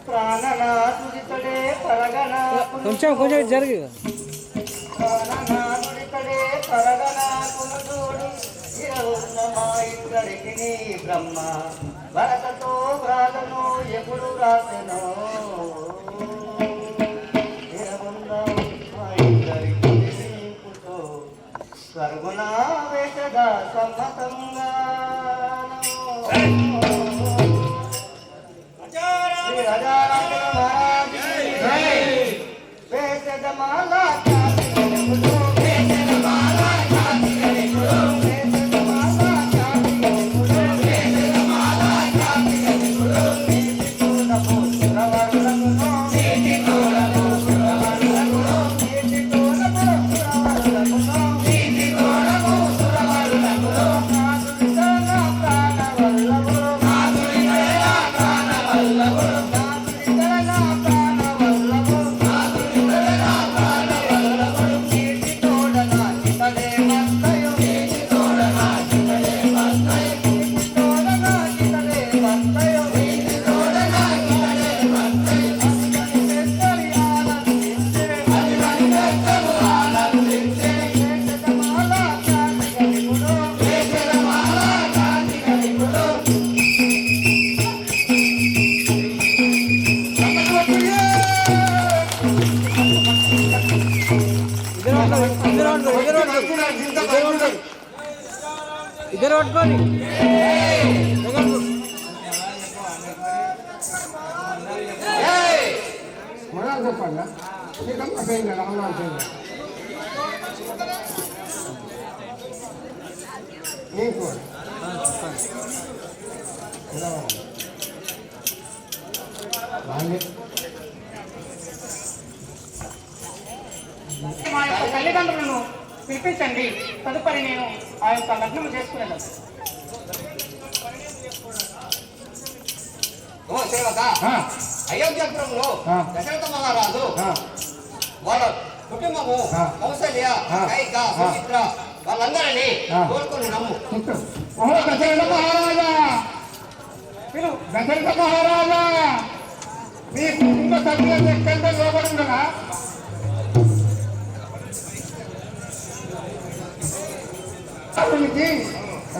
ప్రాణనాథుడితడే పరగనా కొంచెం కొంచెం జరిగి ప్రాణనాథుడితడే పరగనా కునుదోడు ఇరవున్నమా ఇద్దరికి నీ బ్రహ్మ భరతతో వ్రాతను ఎప్పుడు రాసెనో స్వర్గుణా వేషద సమ్మతంగా శ్రీ రాజారామ మహారాజ్ వేషద మాలా ఇద్దరు పట్టుకోండి మొదలు చెప్పండి మా యొక్క తల్లిదండ్రులను పిలిపించండి, తదుపరి నేను ఆ యొక్క లగ్నం చేసుకునేదాన్ని. అయోధ్యపురంలో దశరథ మహారాజు వాళ్ళ కుటుంబము కౌసల్య కైక సుమిత్ర వాళ్ళందరినీ కోరుకొని నమ్ము. దశరథ మహారాజా, దశరథ మహారాజా, మీ కుటుంబ సభ్యులు ఎక్కడ లోపడి కదా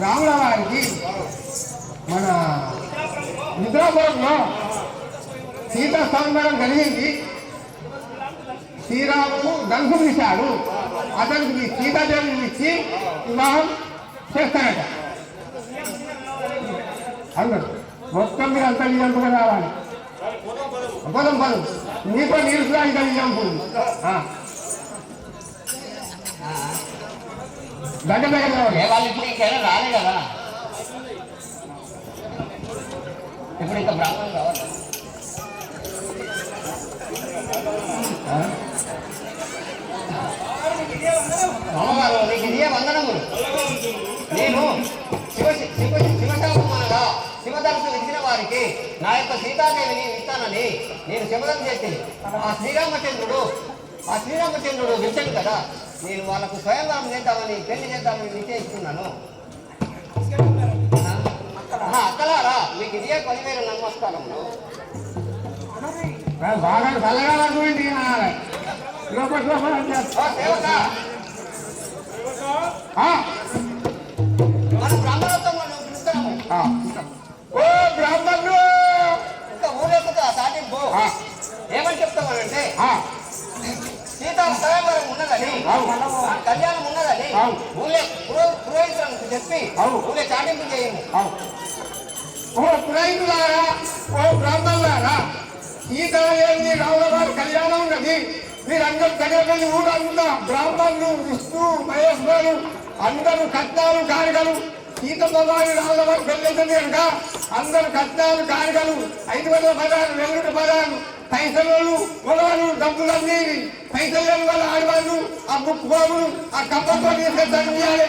రాముల వారికి మన నిద్రాపురంలో సీతా సంవరణ కలిగింది. శ్రీరాముడు ధనుసు తీశాడు, అతనికి సీతాదేవిని ఇచ్చి వివాహం చేస్తాడట. అందరు మొత్తం మీరు అంతా నిజంపుగా రావాలి. పదం పదం నీతో నీరుగా ఇంకా నిజంపుడు దగ్గర దగ్గర వాళ్ళు ఇప్పుడు ఇంకేనా రాలే కదా, ఇప్పుడు ఇంకా బ్రాహ్మణం కావాలి. అమ్మగారు నీకు ఇదే వందనములు. నేను శివశాపం అనగా శివధనుసు విడిచిన వారికి నా యొక్క సీతాదేవిని ఇస్తానని నేను శపథం చేసింది. ఆ శ్రీరామచంద్రుడు విడిచాను కదా, నేను వాళ్ళకు స్వయంవరం చేద్దామని పెళ్లి చేద్దామని నిశ్చయిస్తున్నాను. అక్కలారా మీకు ఇదే 10,000 నమస్కారములు. బాగా చల్లగా అనుకోండి మన బ్రాహ్మణోత్సవం పిలుస్తాము. ఓ బ్రాహ్మణులు ఇంకా ఊరేగుతా సాటింపు ఏమని చెప్తామనంటే సీతా స్వయంవరం ఉన్నదని, కళ్యాణం ఉన్నదని ఊళ్ళే పురోహితులకు చెప్పి ఊళ్ళే చాటింపు చేయము. ఓ పురోహితులారా, ఓ బ్రాహ్మణులారా, సీతాదేవి రాముల వారి కళ్యాణం ఉన్నది. మీరందరూ దగ్గరకెళ్ళి ఊరంతా బ్రాహ్మణులు, విష్ణు, మహేశ్వరులు అందరూ కట్నాలు కానుకలు, సీతమ్మ వారి రాముల వారి పెళ్ళైతుంది కనుక అందరూ కట్నాలు కానుకలు 500 పదాలు, 200 పదాలు, పైసలు పొలాలు, డబ్బులన్నీ పైసలు వాళ్ళ ఆడవాళ్ళు ఆ ముక్కు బాబులు ఆ కప్పతో తీయాలి.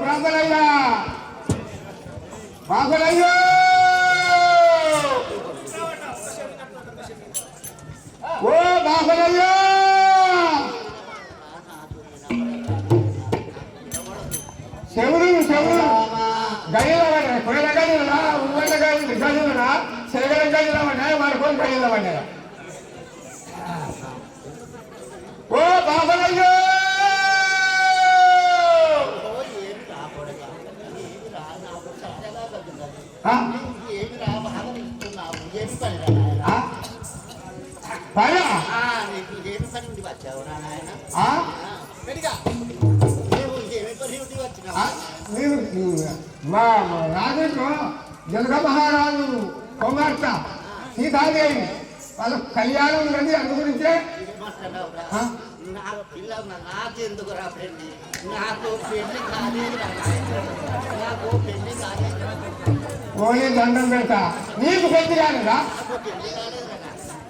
బ్రాహ్మణయ్య బాబులయ్యో ఓ బాబులయ్యో చెవులు గడిలో పడ్డాయి కొయ్యల గడిలో ఉమ్మల గడిలో చెగల గడిలో పడ్డాయి మరికొని గడిలో పడ్డాయి ఓ బాబులయ్యో పని మా రాజులో జనక మహారాజు కుమార్తె సీతాదేవి వాళ్ళ కళ్యాణం ఉన్నది అందు గురించే నాకెందుకు రా పెళ్లి నాకు పెళ్లి కాలేదు నాకు పెళ్లి కాలేదు ఓన్లీ దండం పెడతా నీకు పెళ్లి కాలేదా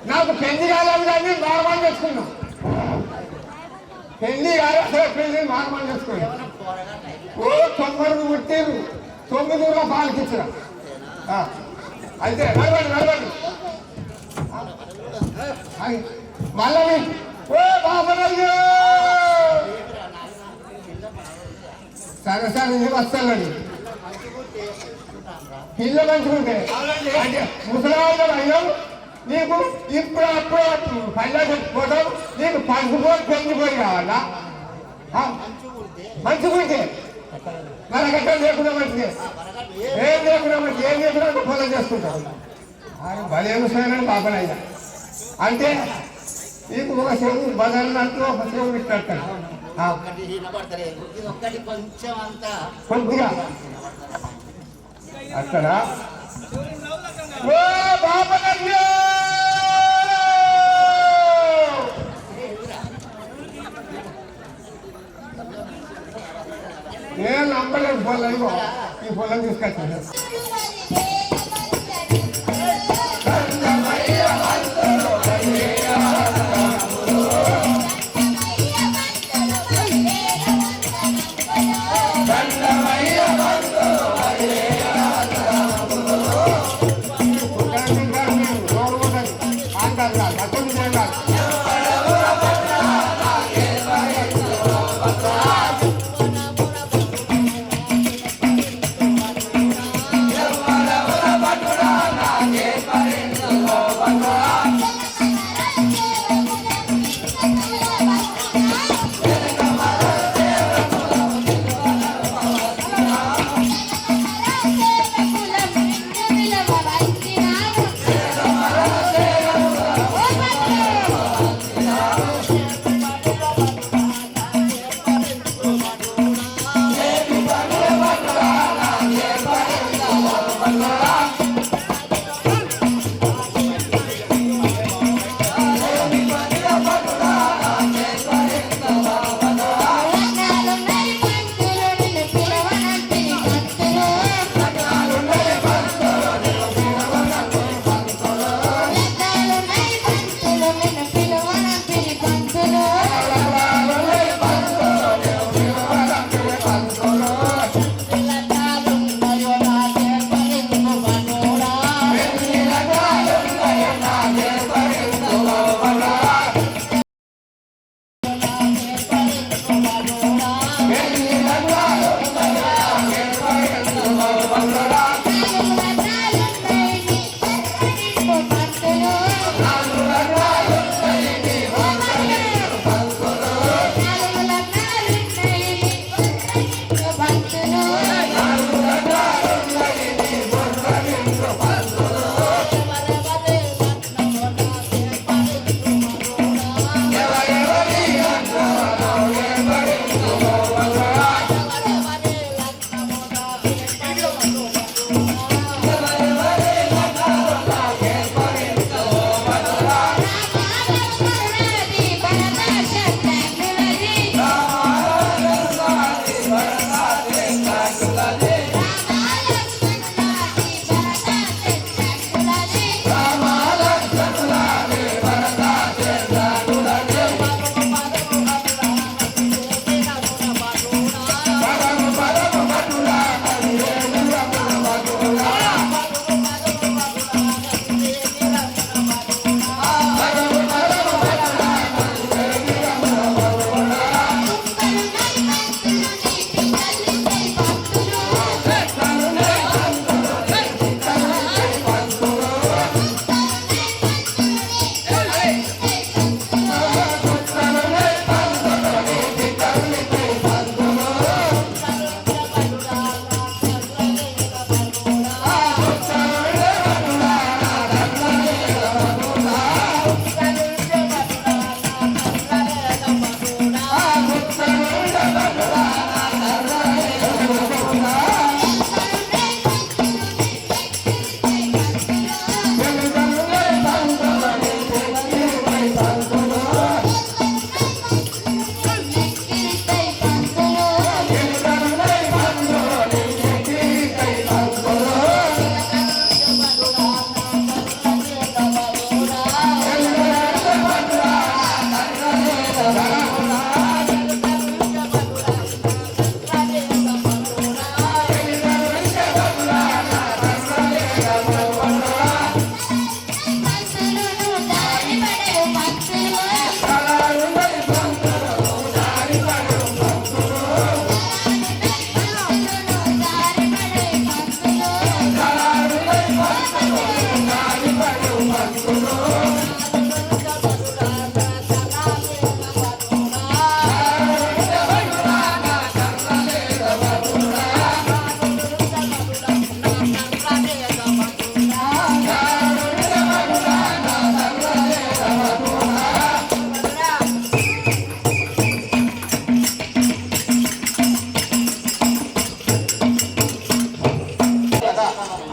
నాకు పెళ్లి కాలేదు కానీ మార్మాలు చేసుకున్నాం పెళ్లి కాలేదు పెళ్లి మార్మాలు చేసుకున్నాం ఓ 9 పుట్టిరు 9 పాలకిచ్చిన అయితే నడవండి మళ్ళీ ఓ బాబరయ్యో సరే ఇది వస్తానండి పిల్ల మంచుకుంటే అంటే ముసలాళ్ళ అయ్యో నీకు ఇప్పుడు అప్పుడు పల్లె పోతాం నీకు పంచుకొని పెంచుకొని కావాలా మంచుకుంటే మనకట్ట లేకుండా మంచిదే ఏం లేకుండా పొలం చేసుకుంటాం భలే ముసలాయని పాపనయ్యా అంటే నీకు ఒక చెవు బదలన్నట్లు ఒక చెవు ఇట్టు కొద్దిగా అక్కడ ఓ బాబనయ్యో నేను నమ్మలేదు పొలం ఈ పొలం తీసుకొచ్చాను Bye.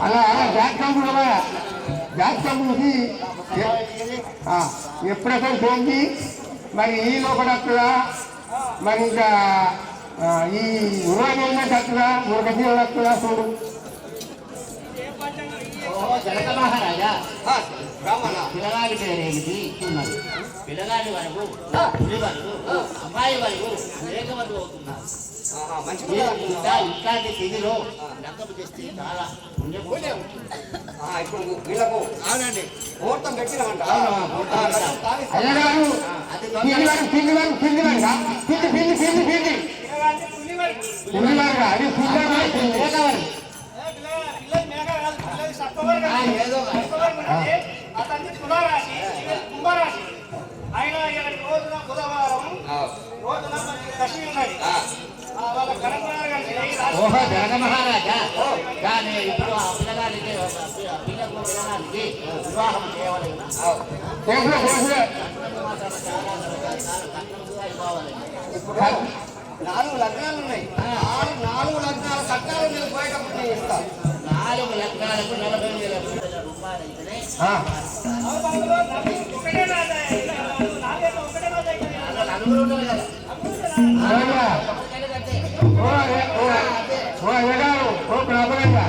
అలా జాతకం జాతకంకి ఎప్పుడెక్కడ పోయింది మరి ఈ లోపల మరి ఇంకా ఈ ఉరవగా ఉరగ చూడు. ఓహో జనక మహారాజా బ్రాహ్మణ పిల్లగాడి పేరేమిటి ఉన్నారు పిల్లగాడి వరకు పులి వరకు అమ్మాయి వరకు అనేక మంది అవుతున్నారు. మంచి ఇట్లాంటి స్థితిలో లగ్గము చేస్తే చాలా పుణ్యం. ఇప్పుడు వీళ్ళకు అవునండి ముహూర్తం పెట్టినామంట. అయ్యగారు అతన్ని తులారాశి కుంభరాశి ఆయన రోజున బుధవారం రోజున దశమి ఉన్నది. వాళ్ళ కనపడారు కలిసి ఓహో జనక మహారాజా కానీ ఇప్పుడు ఆ పిల్లగానికి పిల్లగానికి వివాహం చేయవలసిన ఇప్పుడు 4 లగ్నాలు ఉన్నాయి. 4 లగ్నాల కట్టాలు నేను పోయేటప్పుడు నేను ఇస్తాను. 4 లగ్నాలకు 40,000 రూపాయలు అయితేనే ఒకటే రాజా ఒకటే రాజా నలుగురు ఉంటారు కదా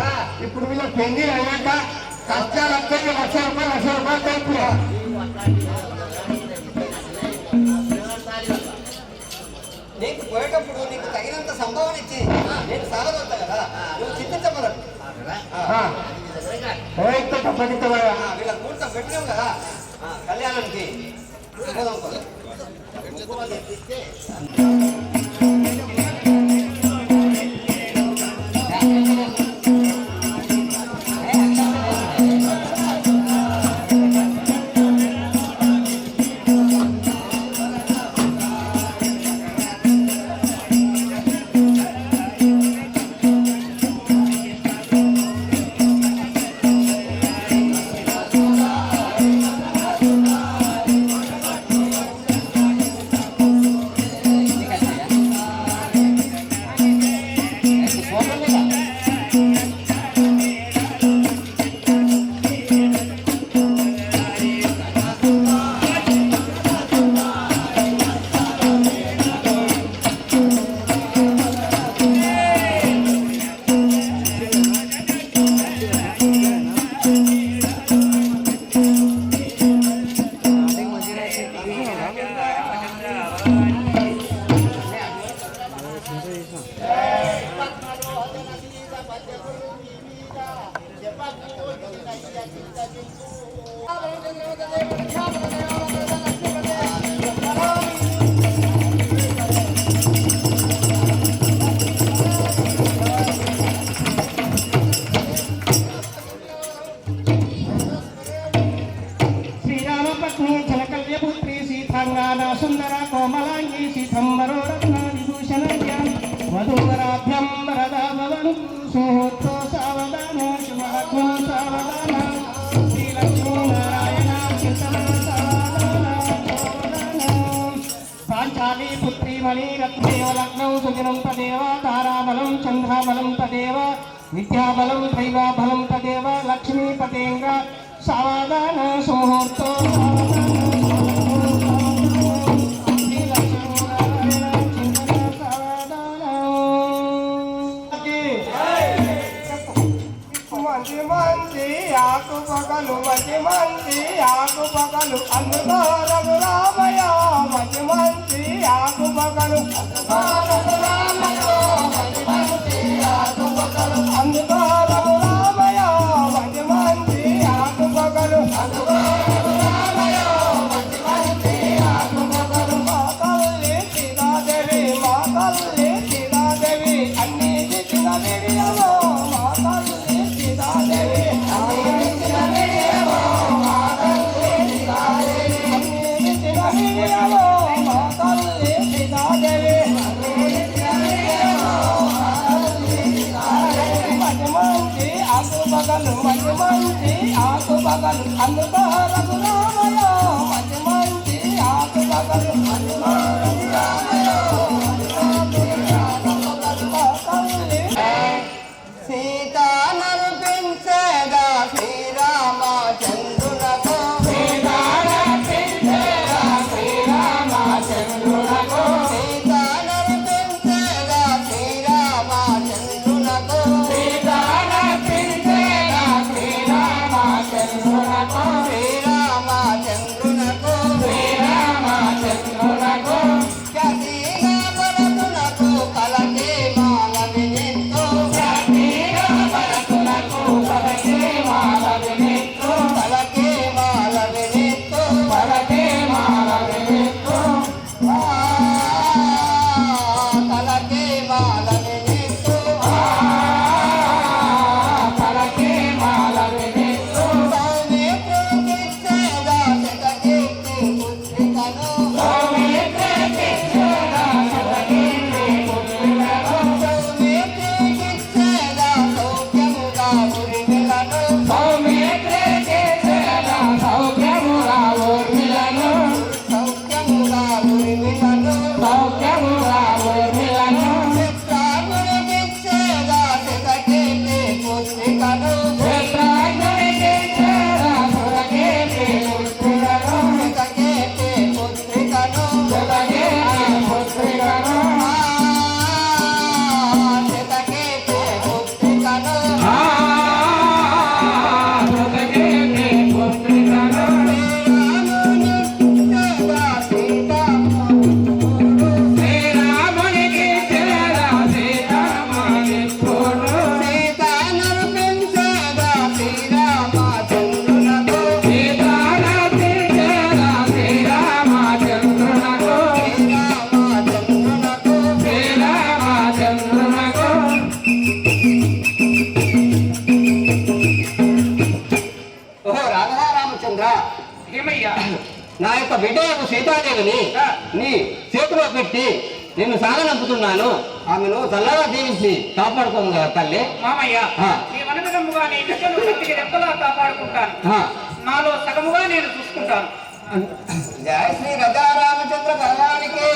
ఇప్పుడు వీళ్ళ పెళ్లి అయినాక కష్టాలు అక్కడికి ₹1,00,000 కలిపి నీకు పోయేటప్పుడు నీకు తగినంత సంభావన ఇచ్చి నేను సాగదొస్తా కదా, నువ్వు చింతించమన్నాడు. వీళ్ళ ముహూర్తం పెట్టినాం కదా కళ్యాణానికి. శ్రీరామపత్ని జలకల్యపుత్రి సీతాంగాన సుందర కోమలాంగి సీతంబరో రత్న విభూషణ్యాం వధూవరాభ్యం వరదా భవను సుహూర్తో సావధాన శుభలగ్నం సావధాన శ్రీలక్ష్మీ నారాయణ చింతన సావధాన పాంచాలి పుత్రి మణిరత్నేవ లగ్నం సుజనం తదేవ తారాబలం చంద్రాబలం తదేవ విద్యాబలం దైవాబలం తదేవ లక్ష్మీపతేంగ సావధాన సుముహూర్తో మంచి ఆకు పగలు అందులో రఘురామయ మంచి ఆకు పగలు అందులో రఘురామయ మంచి ఆకు పగలు మా తల్లి సీతాదేవి అన్ని సీతాదేవి మా తల్లి సీతాదేవి మంచి ఆకు పగలు అందుకో రఘురామయ మంచి ఆకు పగలు సీతా నరుపించే ఏమయ్యా? నా యొక్క బిడ్డకు సీతాదేవిని నీ చేతిలో పెట్టి నిన్ను సాగనంపుతున్నాను. ఆమెను చల్లగా దీవించి కాపాడుకోము కదా తల్లి. మామయ్య, నీ వనవిధముగా నీ బిడ్డను కంటికి రెప్పలా కాపాడుకుంటాను. నాలో సగముగా నేను చూసుకుంటాను. జయ శ్రీ రామచంద్ర భగవానికి.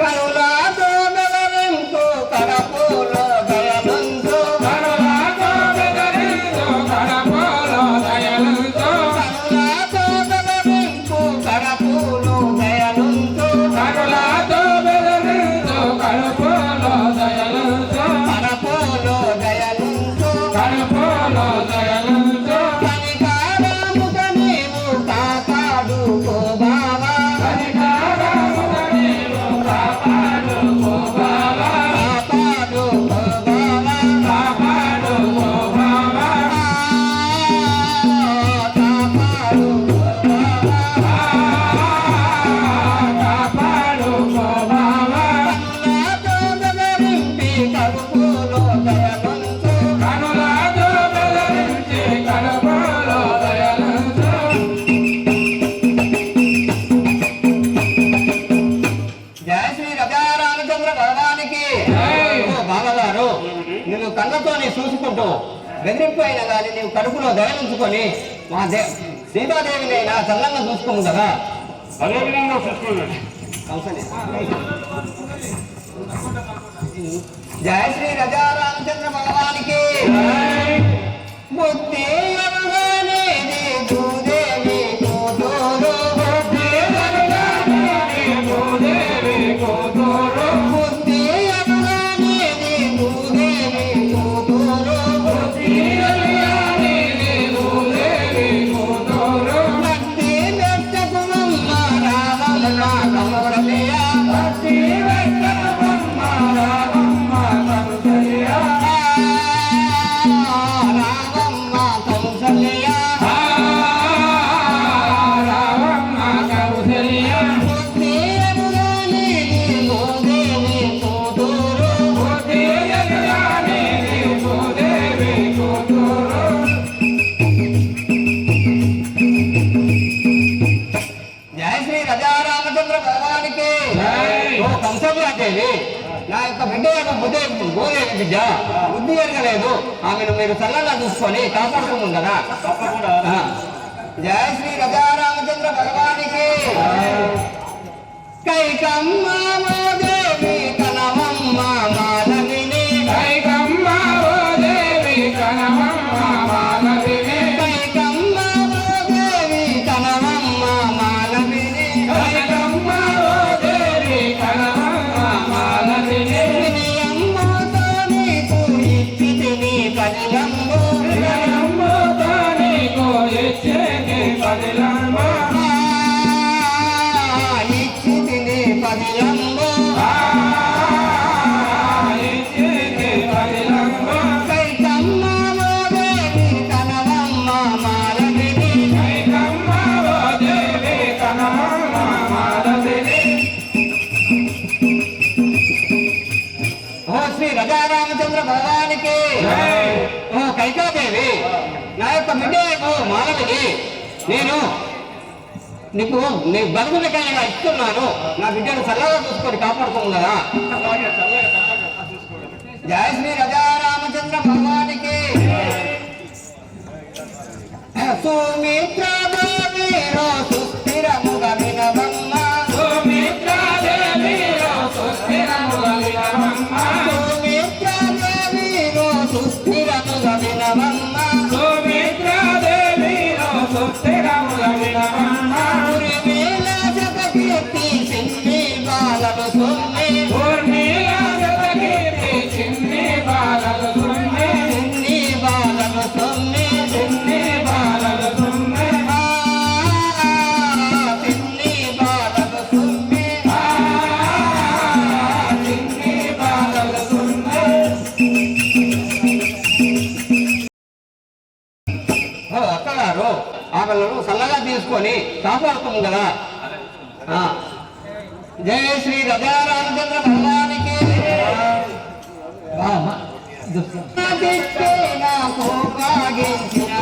కరుణాతో బెదరించు కరపూలో దయనందు, కరుణాతో బెదరించు కరపూలో దయనందు, కరుణాతో బెదరించు కరపూలో దయనందు, కరుణాతో బెదరించు కరపూలో దయనందు, కరపూలో దయనందు, కరపూలో దయనందు, కనికారముగ నీవు కాపాడుకో బావా, కనికారముగ నీవు కాపాడుకో బావా, కాపాడుకో బావా, కాపాడుకో బావా, కాపాడుకో బావా. కాపాడుకో బావా, కరుణాతో బెదరించి కరపూలో దయనందు, కనులాతో బెదరించి కరపూలో దయనందు. జయ శ్రీ రామచంద్ర భగవానికి. ఓ బావగారు, నువ్వు కళ్ళతోని చూసుకుంటూ బెదిరింపు అయినా కానీ నీవు కడుపులో దయనుంచుకొని మా సీతాదేవినైనా చల్లంగా చూసుకోము కదా. అదే విధంగా చూసుకోండి. కంసనే. జయ శ్రీ రామచంద్ర భగవానికి. బుద్ధి ఎరుగనేది భూదేవి కూతురు, భూదేవి కూతురు, బుద్ధి ఎరుగనేది భూదేవి కూతురు, భూదేవి కూతురు, భక్తి మెచ్చకుమమ్మ రామమ్మ కమలయ్య, భక్తి వెంకటమ్మ రామమ్మ కౌసల్య, రామమ్మ కౌసల్య. రామమ్మ కౌసల్య, బుద్ధి ఎరుగనేది భూదేవి కూతురు, భూదేవి కూతురు. జయ శ్రీ రామచంద్ర భగవానికి. ఓ కంసవ్యాదేవి, నా యొక్క బిడ్డ యొక్క భూదేవి బిడ్డ బుద్ధి ఎరగలేదు. ఆమెను మీరు చల్లగా చూసుకొని కాపాడుకుంటుంది కదా. ఆ. జయ శ్రీ రామచంద్ర భగవానికి. కైకమ్మ ఓ దేవి కనమమ్మ మానవిని, కైకమ్మ ఓ దేవి కనమమ్మ మానవిని, కైకమ్మ ఓ దేవి కనమమ్మ మానవిని, కైకమ్మ ఓ దేవి కనమమ్మ మానవిని, వినయమ్మతో నీకు ఇచ్చితిని పదిలంబు, వినయమ్ముతో నీకు ఇచ్చేది పదిలంబు, ఇచ్చితిని పదిలంబు. ఇచ్చేది పదిలంబు, కైకమ్మ ఓ దేవి కనమమ్మ మానవిని, కైకమ్మ ఓ దేవి కనమమ్మ మానవిని. ఓ శ్రీ రామచంద్ర భగవానికి. ఓ కైకాదేవి, నా యొక్క బిడ్డకు మానవిని నేను నీకు నీ బతుకులకైనా ఇస్తున్నాను. నా బిడ్డను చల్లగా చూసుకొని కాపాడుకోము కదా. జయ శ్రీ రామచంద్ర భగవానికి. సుమిత్రాదేవిలో సుస్థిరముగా వినవమ్మ, సుమిత్రాదేవిలో సుస్థిరముగా వినవమ్మ, సుమిత్రాదేవిలో సుస్థిరముగా వినవమ్మ, సుమిత్రాదేవిలో సుస్థిరముగా వినవమ్మ, ఉరిమేల జగకీర్తి సిన్ని బాలలు సొమ్మి, ఊర్మిళ జగకీర్తి చిన్ని బాలలు సుమ్మి, సిన్ని బాలలు సొమ్మి, చిన్ని బాలలు సుమ్మి, సిన్ని బాలలు సొమ్మి. చిన్ని బాలలు సుమ్మి. ఓ అక్కగారు, ఆమెలను చల్లగా తీసుకొని కాపాడుతుంది కదా. ఆ. జయ శ్రీ రామచంద్ర భగవానికి. నాకు భాగించిన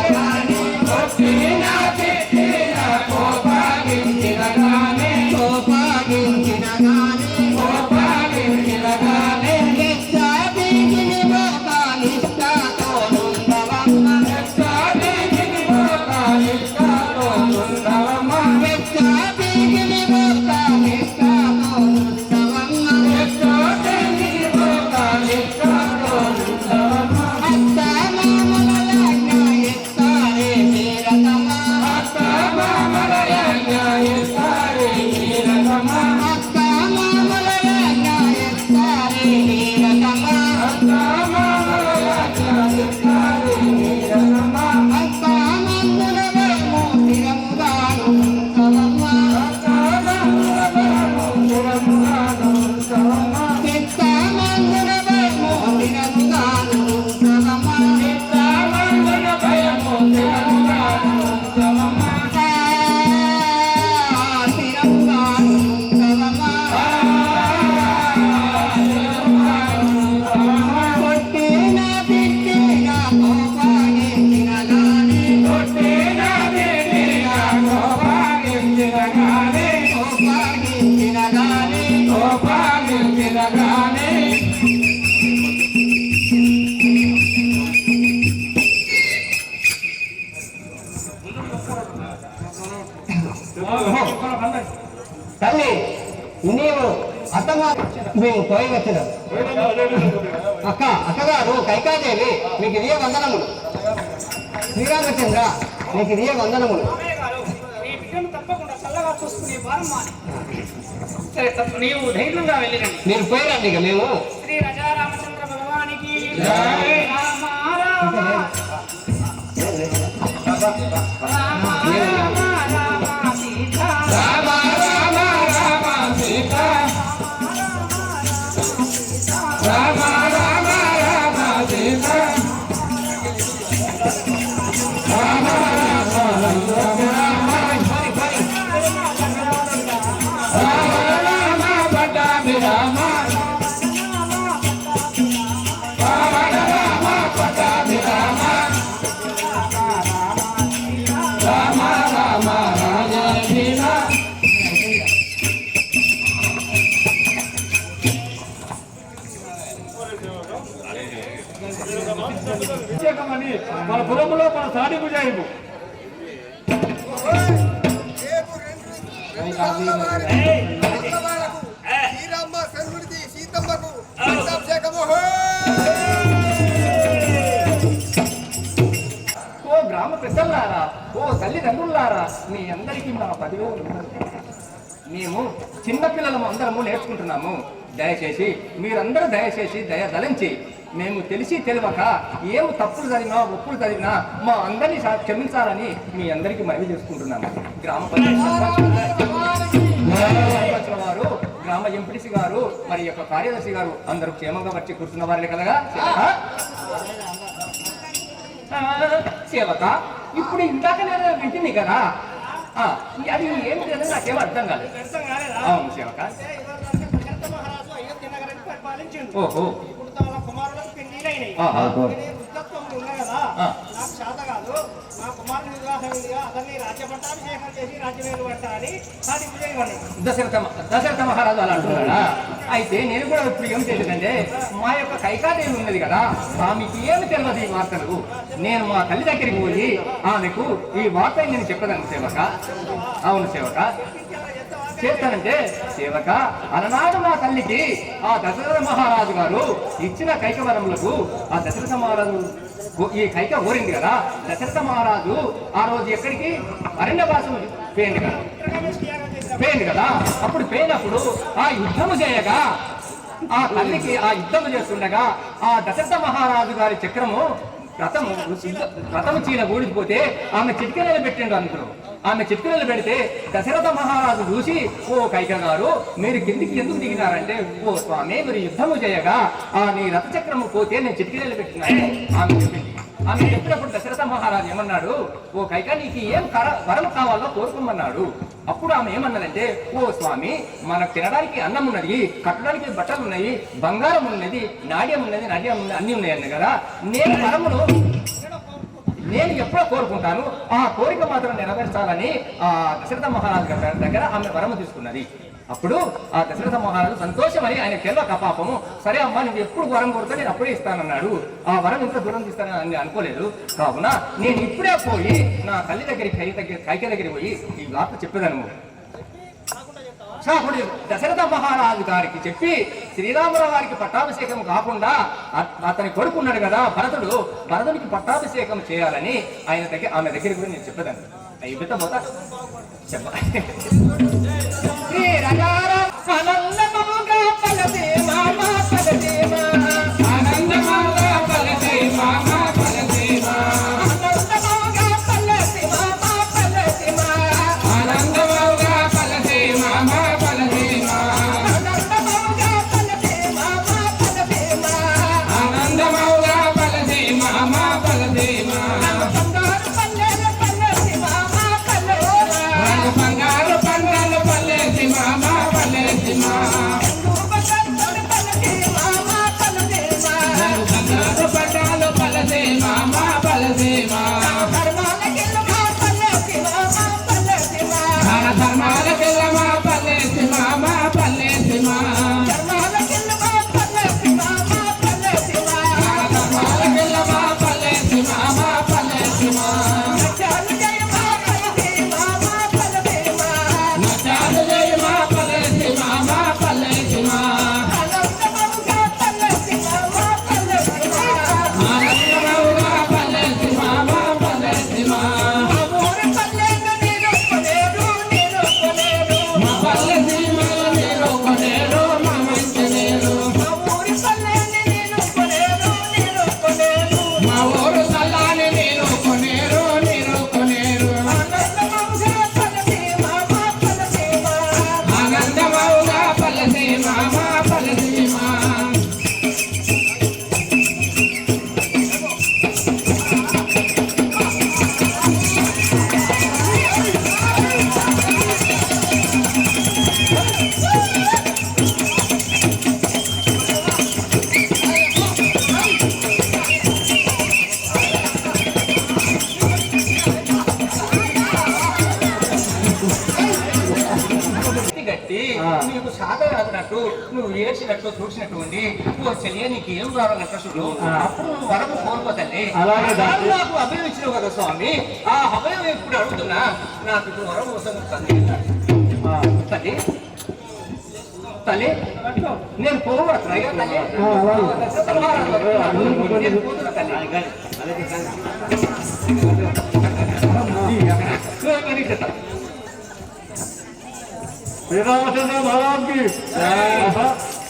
మేము పోయి వచ్చినాం. అక్కగారు కైకాదేవి మీకు ఇదే వందనములు. శ్రీరామచంద్ర మీకు ఇదే వందనములు. మామయ్య గారు ఈ బిడ్డను తప్పకుండా చల్లగా చూసుకునే భారం మాది. సరే నీవు ధైర్యంగా వెళ్ళిరండి. మీరు పోయిరండి. ఇక మేము శ్రీ రాజారామచంద్ర భగవానికి రామ రామ రామ రామ సీత రామ రామ రామ సీత రామ రామ రామ సీత రామ రామ పట్టాభి రామ రామ పట్టాభి రామ రామ రామ రాజీవ ప్రత్యేకమని మన పురములో మన సాధింపు చేయము. శ్రీరామ శంకరుడికి సీతమ్మకు పట్టాభిషేకము. ఓ గ్రామ పెద్దలారా, ఓ తల్లిదండ్రులారా, మీ అందరికీ మా 10,000 మేము చిన్నపిల్లలము అందరము నేర్చుకుంటున్నాము. దయచేసి మీరందరూ దయచేసి దయదలించి మేము తెలిసి తెలియక ఏమి తప్పులు చదివినా ఒప్పులు చదివినా మా అందరినీ క్షమించాలని మీ అందరికీ మనవి చేసుకుంటున్నాము. గ్రామ పంచాయతీ వారు, గ్రామ ఎంపీటీసీ గారు, మరి యొక్క కార్యదర్శి గారు అందరూ క్షేమంగా వచ్చి కూర్చున్న వారే కదా సేవక. ఇప్పుడు ఇందాక నేను వింటుంది కదా, అది ఏమిటి అనేది నాకేమో అర్థం కాలేదు. అవును సేవక. మహారాజు అయోధ్య నగరాన్ని పరిపాలించింది. ఓహో. ఇప్పుడు తన కుమారులకు పెళ్లిళ్ళైనాయి. వృద్ధత్వం ఉన్నాయి కదా, నాకు చేత కాదు, నా కుమారుని వివాహం ఉందిగా, అతన్ని రాజ్య పట్టాభిషేకం చేసి రాజ్యమేలు పట్టాలని సాధింపు చేయమని దశరథ మహారాజు అలా అంటున్నాడా? అయితే నేను కూడా ఇప్పుడు ఏం చేసేదంటే, మా యొక్క కైకాదేవి ఉన్నది కదా, ఆమెకి ఏమి తెలియదు ఈ వార్తలు. నేను మా తల్లి దగ్గరికి పోయి ఆమెకు ఈ వార్త నేను చెప్పదాను సేవక. అవును సేవక, చేస్తానంటే సేవక. అలనాడు మా తల్లికి ఆ దశరథ మహారాజు గారు ఇచ్చిన కైకవరములకు ఆ దశరథ మహారాజు ఈ కైక ఓరింది కదా, దశరథ మహారాజు ఆ రోజు ఎక్కడికి అరణ్యవాసం పోయింది కదా. అప్పుడు పోయినప్పుడు ఆ యుద్ధము చేయగా ఆ తల్లికి ఆ యుద్ధము చేస్తుండగా ఆ దశరథ మహారాజు గారి చక్రము రథము చీన ఊడిపోతే ఆమె చిటికెనలు పెట్టిండు అందరూ. ఆమె చిటికెనలు పెడితే దశరథ మహారాజు చూసి, ఓ కైక గారు మీరు కిందికి ఎందుకు దిగినారంటే, ఓ స్వామి మీరు యుద్ధము చేయగా నీ రథ చక్రము పోతే నేను చిటికెనలు పెట్టినాను ఆమె చెప్పింది. ఆమె చెప్పినప్పుడు దశరథ మహారాజు ఏమన్నాడు, ఓ కైక నీకు ఏం వరం కావాలో కోరుకోమన్నాడు. అప్పుడు ఆమె ఏమన్నదంటే, ఓ స్వామి మనకు తినడానికి అన్నం ఉన్నది, కట్టడానికి బట్టలు ఉన్నాయి, బంగారం ఉన్నది, నాట్యం ఉన్నది, అన్ని ఉన్నాయి కదా, నేను వరమును నేను ఎప్పుడో కోరుకుంటాను, ఆ కోరిక మాత్రం నెరవేర్చాలని ఆ దశరథ మహారాజు గారి దగ్గర ఆమె వరము తీసుకున్నది. అప్పుడు ఆ దశరథ మహారాజు సంతోషమని ఆయన తెలియక పాపము, సరే అమ్మా నువ్వు ఎప్పుడు వరం కోరితే నేను అప్పుడే ఇస్తానన్నాడు. ఆ వరం ఇంత దూరం తీస్తానని అనుకోలేదు. కావున నేను ఇప్పుడే పోయి నా తల్లి దగ్గరికి కైక దగ్గరికి పోయి ఈ వార్త చెప్పేదను. దశరథ మహారాజు గారికి చెప్పి శ్రీరాముల వారికి పట్టాభిషేకం కాకుండా అతని కొడుకున్నాడు కదా భరతుడికి పట్టాభిషేకం చేయాలని ఆమె దగ్గరికి కూడా నేను చెప్పేదాన్ని. అయిపోతా పోతా చెప్ప బంగారు పంటలు పల్లెసి మామ పల్లెసి మా నువ్వు ఏడ్చినట్టు చూసినటువంటి ఓ చెయ్య నీకు ఏం కావాలంట చూడు అప్పుడు నువ్వు వరము కోరుకో తల్లి. అలాగే దాన్ని- నాకు అభయం ఇచ్చినావు కదా స్వామి, ఆ అభయం ఇప్పుడు అడుగుతున్నా. నాకు ఇప్పుడు వరం కోసం తల్లి తల్లి తల్లి నేను పోవట్రా తల్లి నేను పోతున్నా తల్లి. శ్రీరామచంద్ర మహారాజ్కి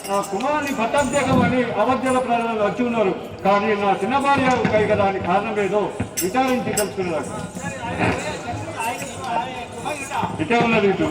నా కుమారుని పట్టాభిషేకమని అబద్ధాల ప్రజలు వచ్చి ఉన్నారు. కానీ నా చిన్న భార్య కైక దాని కారణం ఏదో విచారించి తెలుసుకున్నారు. ఇటే ఉన్నది ఇటు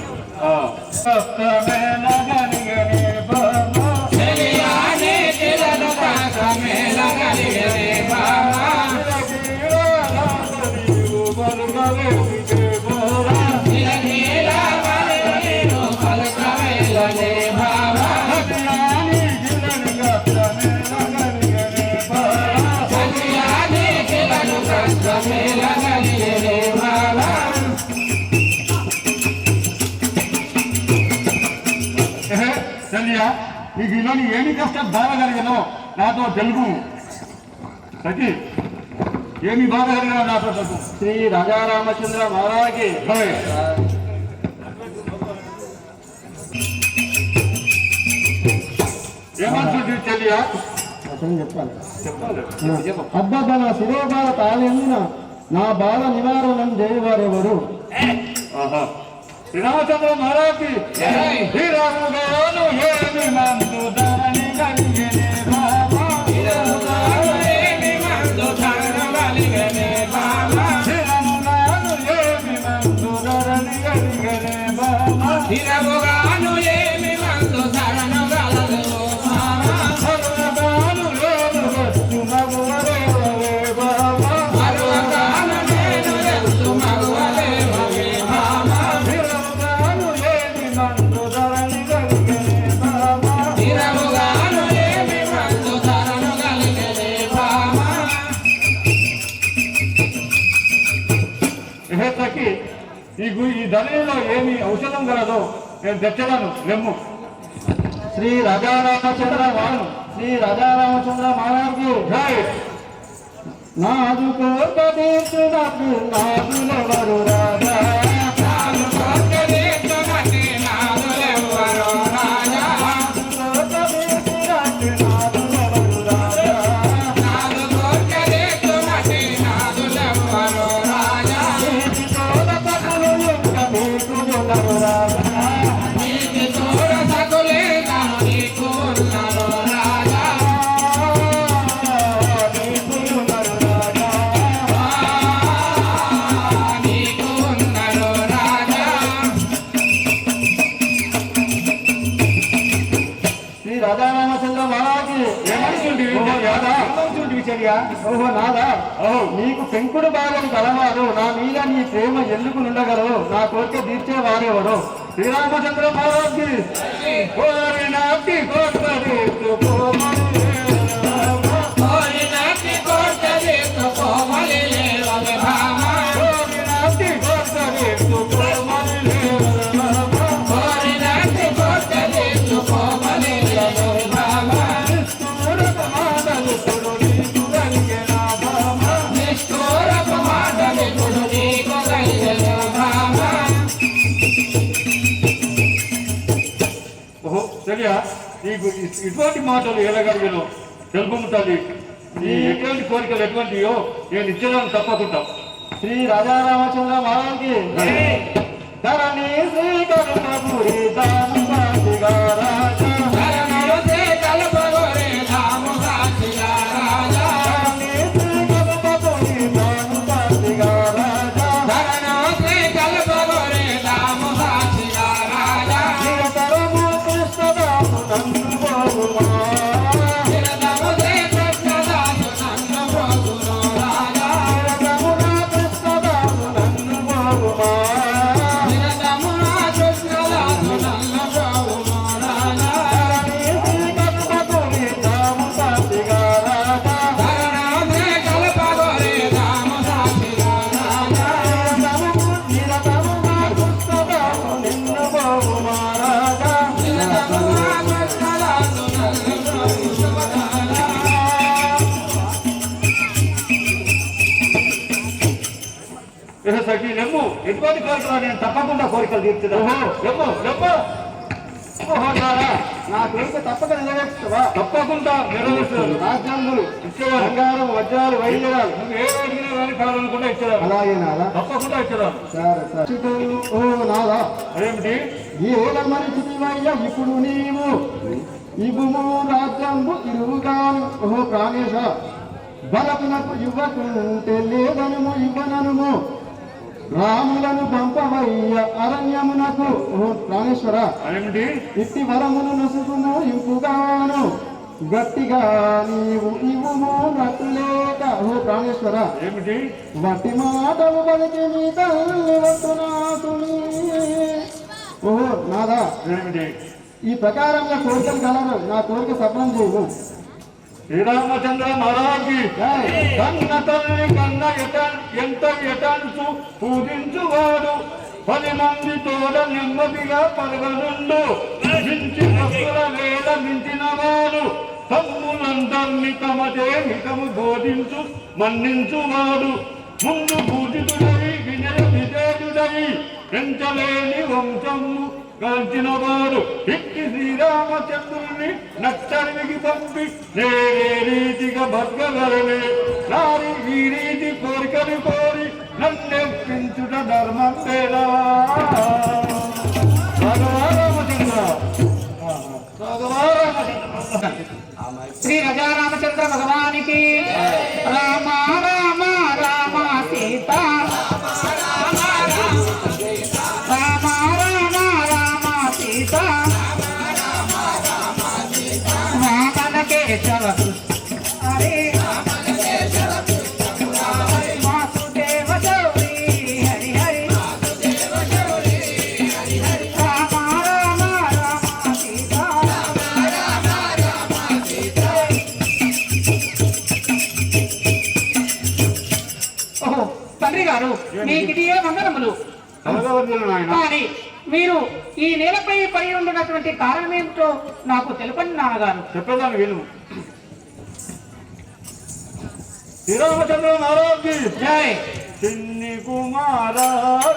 చెల్లియా, నీకు ఇలాని ఏమి కష్టం బాధ కలిగినో నాతో తెలుగు. సఖి ఏమి బాధ కలిగినా నాతో తెలుగు. శ్రీ రాజారామచంద్ర మహారాజుకి ఏమంటుంది చెల్లియా? చెప్పాలి. అబ్బబ్బ నా శిరోబాల తాళెందున నా బాల నివారణం చేయవారెవరు? శ్రీరామచంద్ర మహారాజుకి శ్రీరాముగాను ఏమి మందు ధరణి కలిగినే బాబా. శ్రీరాముగాను ఏమి మందు ధరణి కలిగినే బాబా. నీకు ఈ ధరణిలో ఏమి ఔషధం కలదో నేను తెచ్చడాను లెమ్ము. శ్రీ రాజారామచంద్ర మహారాజు నాదు కోట తీర్చునకు నాదులెవరు రాజా. ఓహో నాదా, నీకు పెంకుడు బాలని కలవారు నా మీద నీ ప్రేమ ఎందుకు నుండగలవు? నా కోరిక తీర్చేవారెవరు? శ్రీరామచంద్ర మహారాజుకి నీకు ఇటువంటి మాటలు ఎలాగలిగినో తెలుపుతాది. నీ ఎటువంటి కోరికలు ఎటువంటివో నేను ఇచ్చేదాన్ని తప్పకుండా. శ్రీ రాజారామచంద్ర మహారాజుకి ధరణి శ్రీ కరుణపురి దాముగా రాజా. కృష్ణ సఖి లెమ్ము, ఎటువంటి కోరికలు నేను తప్పకుండా కోరికలు తీర్చుదాము. లెమ్ము లెమ్ము. ఓహో నారా, నా కోరిక తప్పక నెరవేర్చుతావా? తప్పకుండా నెరవేర్చుతాను. రాజ్యాంగులు ఇచ్చేవారు, బంగారం వజ్రాలు వైద్యాలు నువ్వు ఏ అడిగినా కానీ కావాలనుకుంటే ఇచ్చేదాం. అలాగే నాదా, తప్పకుండా ఇచ్చేదాం. సరే. ఓ నాదా, అదేమిటి ఈ ఏళ్ళ మరిచివయ్యా ఇప్పుడు నీవు ఇవ్వుము రాజ్యంబు ఇరువుగాను. ఓహో ప్రాణేశ, బలపునకు ఇవ్వకుంటే లేదనుము ఇవ్వననుము, రాములను పంపవయ్య అరణ్యమునకు. ఓహో ప్రాణేశ్వర, ఏమిటి ఇట్టి వరమును నొసుకుము ఇంపుగాను, గట్టిగా నీవు ఇవ్వుము నటులేక. ఓహో ప్రాణేశ్వర, ఏమిటి వట్టి మాటలు బలికి నీ తల్లి వస్తునాతుని. ఓహో నాదా, ఏమిటి ఈ ప్రకారంగా కోరికలు కలరు, నా కోరిక సఫలం చేయవు. శ్రీరామచంద్ర మహారాజు కన్న తల్లి కన్న ఎంత ఎటంచు పూజించువాడు, 10 మంది తోడ నెమ్మదిగా పరగనుండు, మించి భక్తుల వేళ మించిన వాడు, తమ్ములందరినీ తమదే మితము బోధించు మన్నించువాడు, ముందు పూజితుడై వినయ విజేతుడై పెంచలేని వంశము కాల్చిన వాడు, ఇట్టి శ్రీరామచంద్రుని నచ్చరికి పంపి నేనే రీతిగా బతకగలనే, నారి ఈ రీతి కోరికలు కోరి నన్నెప్పించుట ధర్మం లేదా. భగవారామచంద్ర శ్రీ రజారామచంద్ర భగవానికి రామ రామ రామ సీత రామ రామ రామ సీత వామన కేశవ హరే వాసుదేవ గౌరీ హరి హరి రామ రామ రామ సీత. ఓహో తండ్రి గారు, మీకు ఇది ఏ మంగళములు. కానీ మీరు ఈ నేలపై పడి ఉన్నటువంటి కారణం ఏమిటో నాకు తెలుపండి నాన్నగారు. చెప్పేదాన్ని విను. శ్రీరామచంద్ర మహారాజు జై. చిన్ని కుమారా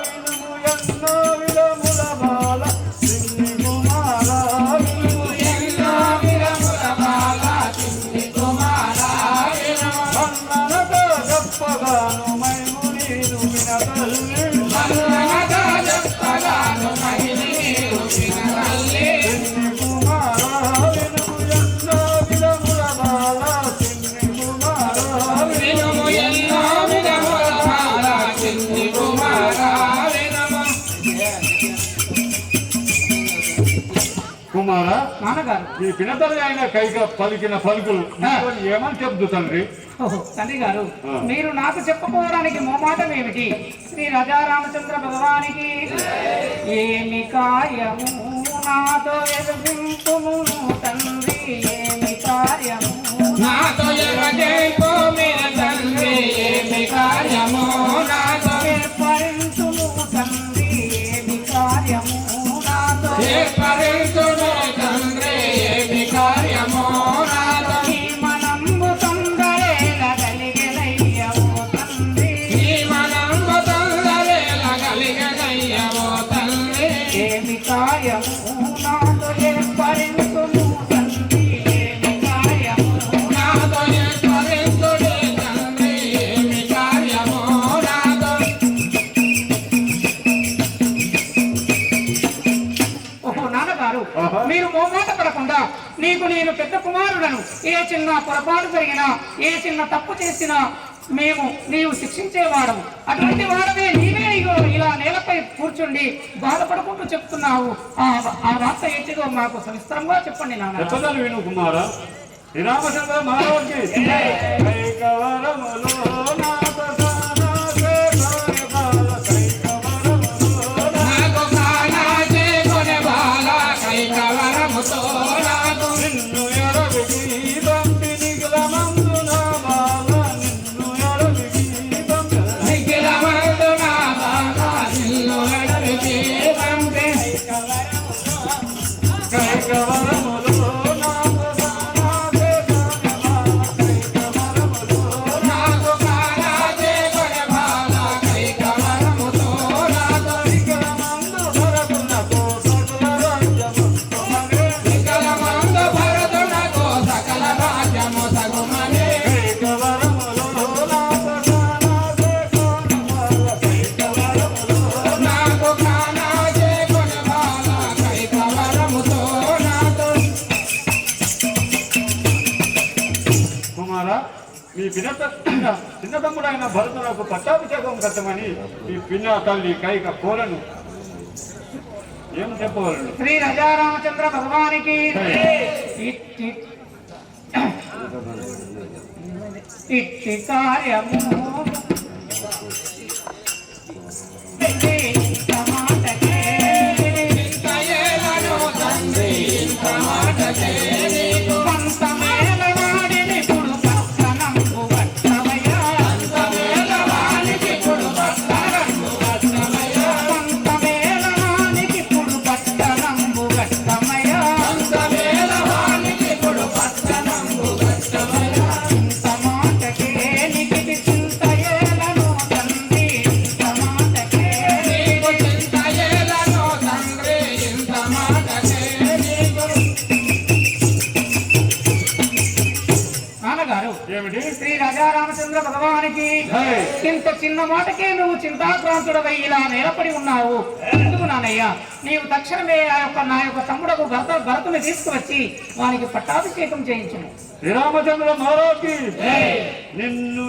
వినుము ఎన్నో విధముల బాల, చిన్ని కుమారా వినుము ఎన్నో విధముల బాల, చిన్ని కుమారా వినుము వందనతో గొప్పగాను మైము నీరు విన తల్లి, వందనతో గొప్పగాను మైము నీరు విన తల్లి, చిన్ని కుమారా వినుము ఎన్నో విధముల బాల, చిన్ని కుమారా వినుము ఎన్నో విధముల బాల, చిన్ని కుమారా వినుము. కుమారా నాన్నగారు, ఈ పినతల్లి ఆయన కైగా పలికిన పలుకులు ఏమని చెప్తు తండ్రి? ఓహో తండ్రి గారు, మీరు నాకు చెప్పుకోవడానికి మోమాటం ఏమిటి? శ్రీ రాజారామచంద్ర భగవానికి ఏమి కార్యము నాతో ఎదురింపుము తండ్రి, ఏమి కార్యము నాతో ఎదురింపు మీరు తండ్రి, ఏమి కార్యము నాతో ఏర్పరించుము తండ్రి, ఏమి కార్యము నాతో ఏర్పరించుము తండ్రి, ఏమి కార్యము నాతో ఈ మనంబు తొందరేల కలిగెనయ్యవో తండ్రి, ఈ మనంబు తొందరేల కలిగెనయ్యవో తండ్రి, ఏమి కార్యము నాతో ఏర్పరించుము తండ్రి, ఏమి కార్యము నాతో ఏర్పరించుడే తండ్రి, ఏమి కార్యము నాతో. ఓహో నాన్నగారు, మీరు మోమాట పడకుండా నీకు నేను పెద్ద కుమారుడను, ఏ చిన్న పొరపాటు జరిగినా ఏ చిన్న తప్పు చేసినా నీవు శిక్షించేవాడము. అటువంటి వాడమే నీవే ఇగో ఇలా నేలపై కూర్చుండి బాధపడుకుంటూ చెప్తున్నావు. ఆ వార్త ఏంటిదో మాకు సవిస్తరంగా చెప్పండి నాన్న. చెప్పదాన్ని విను కుమారా. శ్రీరామచంద్ర మహారాజు నిన్ను ఎడవికి పంపిణీ మందున బాల, నిన్ను ఎడవికి కైకవరములో నాకు కుమారా మీ చిన్న తమ్ముడైన భరతులకు పట్టాభిషేకం కట్టమని మీ పిన్న తల్లి కైక కోరను ఏం చెప్పవలను? శ్రీ రాజారామచంద్ర భగవానికి ఇట్టి కార్యము శ్రీ రాజారామచంద్ర భగవానికి ఇంత చిన్న మాటకే నువ్వు చింతాక్రాంతుడవై ఇలా నేలపడి ఉన్నావు. ఎందుకు నానయ్య? నీవు తక్షణమే నా యొక్క తమ్ముడకు భరతుని తీసుకువచ్చి వానికి పట్టాభిషేకం చేయించును. శ్రీరామచంద్ర మహారాజుకి నిన్ను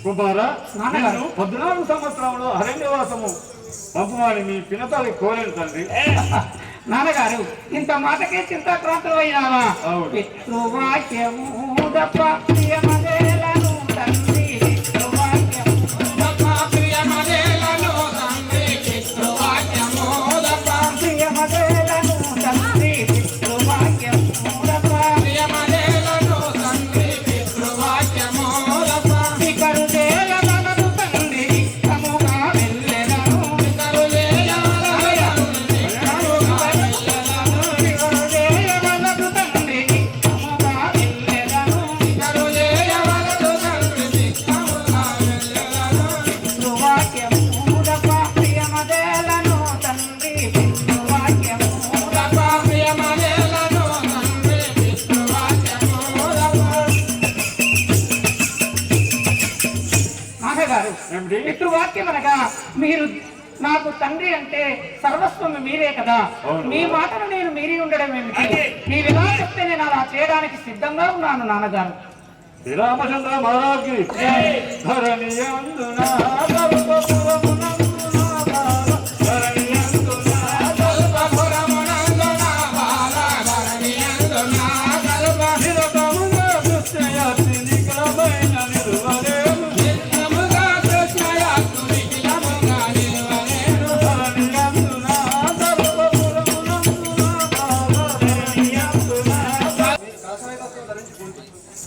కుమారా 14 సంవత్సరంలో అరణ్యవాసము పంపమని మీ పినతల్లి కోరేను తండ్రి. నాన్నగారు ఇంత మాటకే చింతాక్రాంతులు అయినావా? పితృవాక్యము తప్ప ప్రియమదేలను తండ్రి, పితృవాక్యము తప్ప ప్రియమదేలను తండ్రి, పితృవాక్యము తప్ప ప్రియమదేలను తండ్రి, పితృవాక్యము తప్ప ప్రియమదేలను తండ్రి, పితృవాక్యము తప్ప ఇకరు దేవనను తండ్రి తముగా వెళ్ళెదను, ఇకరు దేవనను పితృవాక్యం అనగా మీరు నాకు తండ్రి అంటే సర్వస్వం మీరే కదా. మీ మాటను నేను మీరి ఉండడం ఏమిటి? నీవు ఎలా చెప్తే నేను అలా చేయడానికి సిద్ధంగా ఉన్నాను నాన్నగారు. శ్రీరామచంద్ర మహారాజుకి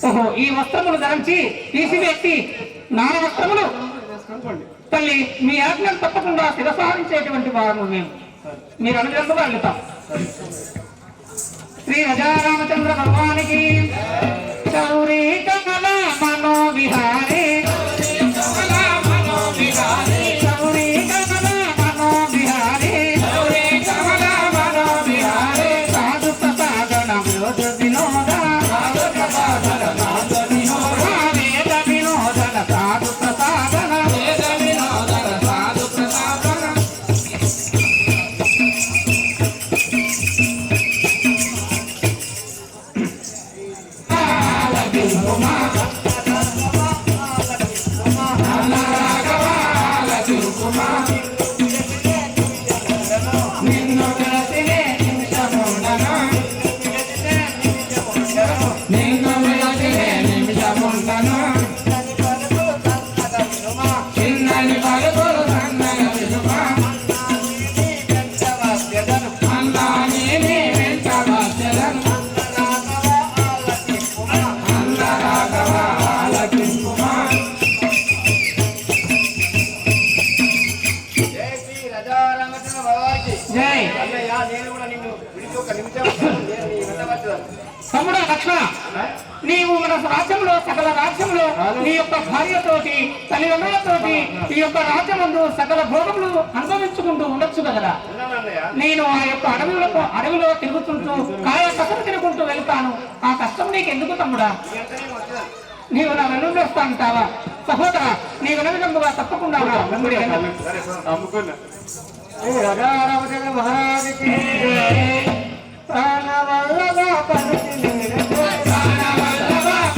ఓహో, ఈ వస్త్రములు ధరించి తీసివేసి నాన వస్త్రములు తల్లి మీ ఆజ్ఞను తప్పకుండా శిరసారించేటువంటి వారము మేము. మీరు అనుగ్రహంగా వెళ్తాం. శ్రీ రాజారామచంద్ర భగవానికి చౌరీ కమల మనోవిహారీ సాధు ప్రసాదన విరోధ వినోద వేద వినోదన సాధు ప్రసాదన వేద వినోదన సాధు ప్రసాదన. తమ్ముడా లక్ష్మణ, నీవు మన రాజ్యంలో సకల రాజ్యంలో నీ యొక్క భార్యతోటి తల్లిదండ్రులతోటి ఈ యొక్క రాజ్యమందు సకల భోగములు అనుభవించుకుంటూ ఉండొచ్చు కదరా. నేను ఆ యొక్క అడవిలో తిరుగుతుంటూ కాయ కసరు తిరుగుకుంటూ వెళ్తాను. ఆ కష్టం నీకు ఎందుకు తమ్ముడా? నీవు నా వెన్నుండి వస్తా అంటావా? సహోదర, నీ వెనుకందుగా తప్పకుండా రాజారామచంద్ర మహారాజుకి ప్రాణవల్లభ పరచి రాజారామచంద్ర మహారాజుకి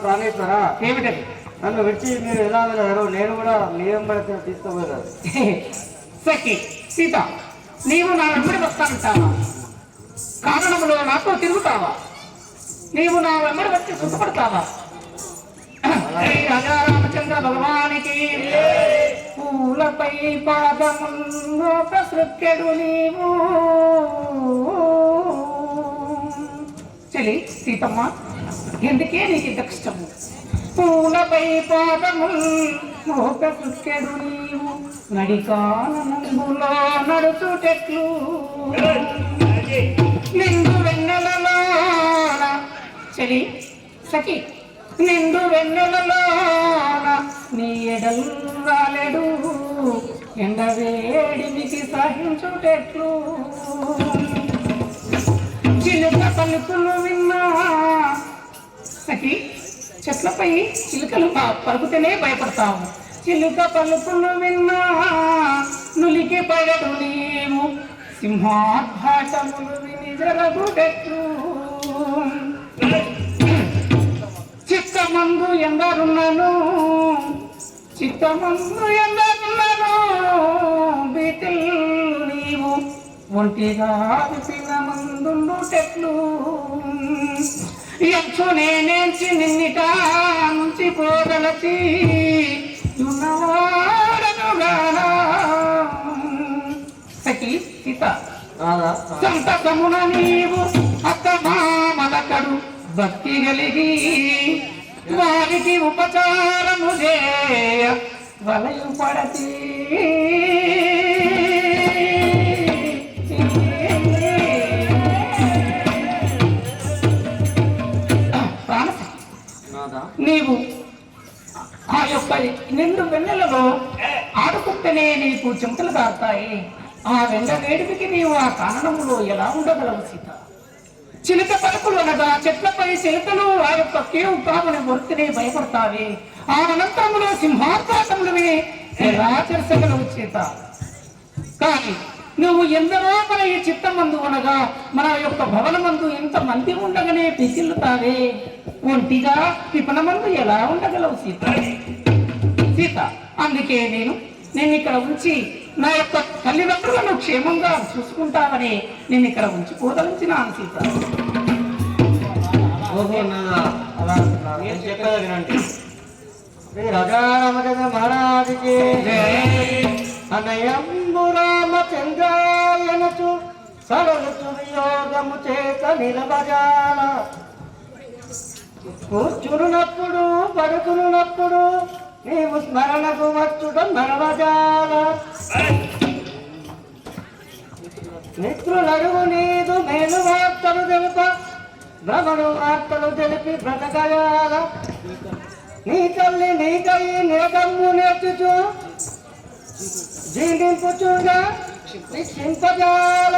ప్రాణేశ్వర ఏమిటది? నన్ను విడిచి మీరు ఎలా వెళ్ళారు? నేను కూడా నియమం పడితే తీసుకోగలరు. సఖి సీత, నీవు నా వెంబడి వస్తానంటావా? కారణంలో నాతో తిరుగుతావా? నీవు నా వెంబడి వచ్చి సుఖపడతావా? రాజారామచంద్ర భగవానికి పూలపై పాదమును ప్రసృక్కెడు నీవు. చెలి సీతమ్మ, ఎందుకే నీకు ఇంత కష్టము? పూలపై పాదముల్ ప్రసృక్కెడు నీవు, నడికానంబులో నడుచుటెట్లు నిండు వెన్నెలలోన. చెలి సఖి, నిండు వెన్నెలలోన నీ ఎడలు రాలేడు, ఎండ వేడినికి సహించుటెట్లు చిలుక పలుకులు విన్నా. సఖి, చెట్లపై చిలుకలు పలుకుతేనే భయపడతావు. చిలుక పలుకులు విన్నా నులికి పడడు నీవు, సింహార్భాటములు విని జరగుటెట్లు చిత్తమందు ఎందరున్నాను, చిత్తమందు ఎందరున్నాను బీతిల్ నీవు, ఒంటిగా విసిన మందుండు చెట్లు ఎంచు నేనేంచి నిన్నిట నుంచి పోగలచి ఉన్నవాడనుగానా. సఖి సీత, సంతకమున నీవు అత్త మామలకడు భక్తి కలిగి వారికి ఉపచారము చేయ వలయు పడతి. నీవు ఆ యొక్క నిండు వెన్నెలలో ఆడుకుంటేనే నీకు చెమటలు కారుతాయి. ఆ వెండ వేడికి నీవు ఆ కారణంలో ఎలా ఉండగలవు సీత? చిలుక పలుకులు అనగా చెట్లపై చిలుకలు ఆ యొక్క కేవు కామని వృత్తిని భయపడతావి. ఆ అనంతరములో సింహాకాశములు విని ఎలా చేసగలవు సీత? కానీ నువ్వు ఎందరో మన ఈ చిత్తమందు అనగా మన యొక్క భవనమందు ఎంత మంది ఉండగానే పిసిల్లుతావే, ఒంటిగా విపణమందు ఎలా ఉండగలవు సీత? సీత, అందుకే నేను ఇక్కడ ఉంచి నా యొక్క తల్లిదండ్రులను క్షేమంగా చూసుకుంటామని నేను ఇక్కడ ఉంచి పోదలించినాను సీత. చెప్పేది వినండి. శ్రీ రాజారామచంద్ర మహారాజుకి అనయంబు రామచంద్రాయనచు సడలుచు వియోగము చేత నిలబజాల, కూర్చున్నప్పుడు పడుకున్నప్పుడు నీవు స్మరణకు వచ్చుట మరవజాల, మిత్రులడుగు నీదు మేలు వార్తలు తెలుప భ్రమణు వార్తలు తెలిపి బ్రతకయాల, నీ తల్లి నీకై నేగమ్ము నేర్చుచు జీవింపుచుగా శిక్షింపజాల.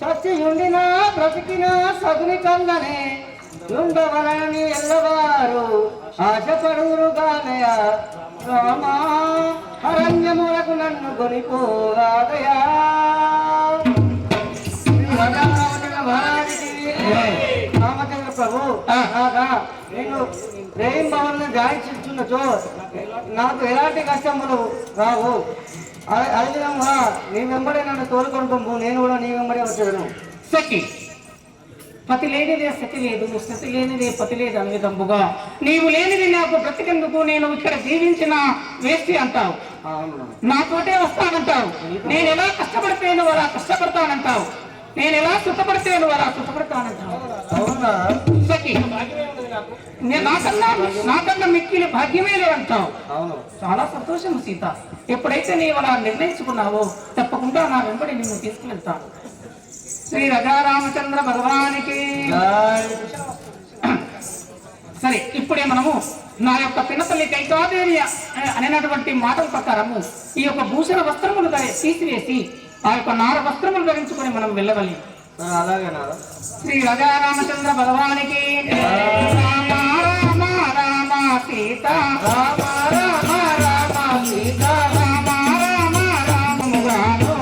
చచ్చియుండినా బ్రతికినా సగుని కల్లనే ఉండవలని ఎల్లవారు ఆశపడురుగానయ రామా అరణ్యములకు నన్ను కొనిపోరాదయా రామచంద్ర ప్రభు నాగా నేను ప్రేమ భవన్ ధ్యానించున్నచో నాకు ఎలాంటి కష్టములు రావు అదే విధంగా నీ వెంబడే నన్ను తోలుకొనుకుంటూ నేను కూడా నీ వెంబడే వచ్చాను. సఖి పతి లేనిదే సతి లేదు, సతి లేనిదే పతి లేదు అనే విధంగా నీవు లేనిది నాకు బ్రతికెందుకు, నేను ఇక్కడ జీవించిన వేస్తి అంటావు, నాతోటే వస్తానంటావు. నేను ఎలా కష్టపడితేను అలా కష్టపడతానంటావు, నేను ఎలా సుఖపడితేను అలా సుఖపడతానంటావు. అవునా సఖి నాకన్నా మిక్కిలి భాగ్యమే లేదంటావు. అవును, చాలా సంతోషం సీత. ఎప్పుడైతే నీవు అలా నిర్ణయించుకున్నావో తప్పకుండా నా వెంబడి నిన్ను తీసుకువెళ్తాను. శ్రీ రాజారామచంద్ర భగవానికి. సరే, ఇప్పుడే మనము నా యొక్క పిన్నతల్లి కైకాదేవి అనేటువంటి మాటల ప్రకారము ఈ యొక్క భూషణ వస్త్రములు తీసివేసి ఆ యొక్క నార వస్త్రములు ధరించుకొని మనం వెళ్ళవలి. అలాగేనా? శ్రీ రాజారామచంద్ర భగవానికి. రామ రామ రామ సీత, రామ రామ రామ సీత, రామ రామ రామముగాను,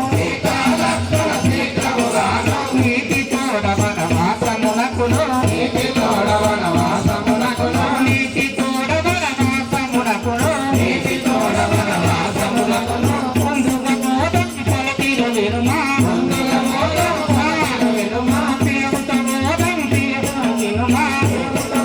నీతి తోడవన వాసమునకును, నీతి తోడవన వాసమునకును, నీతి తోడవన వాసమునకును, నీతి తోడవన వాసమునకును, ముందుగా మోదం కొలతీరు వినుమా, ముందుగా మోదం కొలతీరు వినుమా, ప్రియముతో మోదం ప్రియము వినుమా,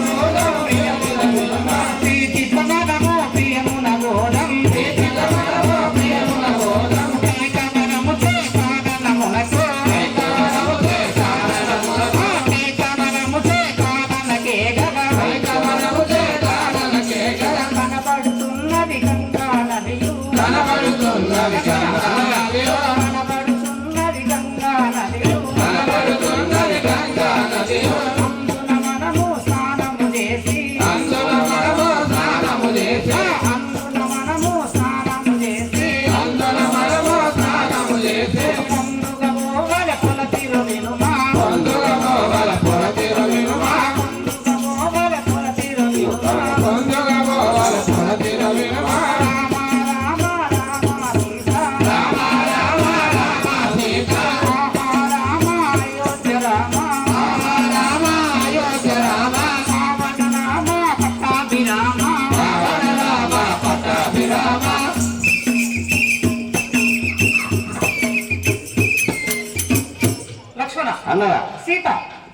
మోదం ప్రియమున వినుమా, ప్రీతి సమరము ప్రియమున గోదం, ప్రీతి సమరము ప్రియమున గోదం, కైకమరముచే కాదనమునకు, కైకమరముచే కారణమునకు, కైకమరముచే కాదనకే గగ, కైకమరముచే కారణకే గల, కనబడుతున్నది గంగా నదియు, కనబడుతున్నది గంగా నదియు, కనబడుతున్నది గంగా నదియు, కనబడుతున్నది గంగా నదియు, అందున మనము స్నానము చేసి, అందులో మనము స్నానము చేసి, అందున మనము స్నానము చేసి, అందులో మనము స్నానము చేసి, ముందుగా పోవల కొలతీరు వినుమా, ముందుగా పోవల కొలతీరు వినుమా, ముందుగా పోవల కొలతీరు వినుమా, ముందుగా పోవల కొలతీరు వినుమా, రామ రామ రామ సీత, రామ రామ రామ సీత, రామ అయోధ్య రామ, రామ అయోధ్య రామ, రావణ రామ పట్టాభిరామ, రావణ రామ పట్టాభిరామ. లక్ష్మణ అన్నగా సీత,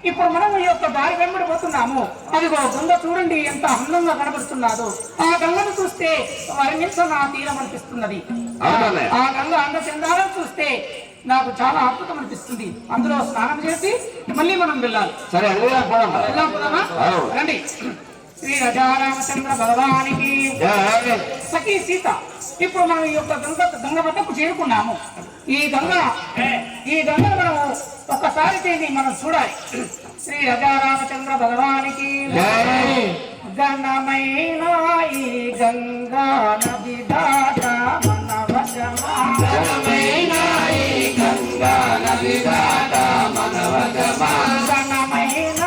ఇప్పుడు మనం ఈ యొక్క దారి వెంబడి పోతున్నాము. అదిగో గంగ చూడండి ఎంత అందంగా కనబడుతున్నాదో. ఆ గంగను చూస్తే వర్ణించ నా తీరం అనిపిస్తున్నది. అవునన్నయ్య. ఆ గంగ అందచందాలను చూస్తే నాకు చాలా అద్భుతం అనిపిస్తుంది. అందులో స్నానం చేసి మళ్ళీ మనం వెళ్ళాలి. సరే అడుగుదా పోదమ్మా. వెళ్దాం పోదామా? అవును. రండి. శ్రీ రాజారామచంద్ర భగవానికి. జై. సఖీ సీత, ఇప్పుడు మనం ఈ యొక్క గంగ వద్దకు చేరుకున్నాము. ఈ గంగను మనం ఒక్కసారి దీన్ని మనం చూడాలి. శ్రీ రాజారామచంద్ర భగవానికి. జై. ఘనమైన ఈ గంగా నది దాట మన వశమా, ఘనమైన ఈ గంగా నది దాట మన వశమా, ఘనమైన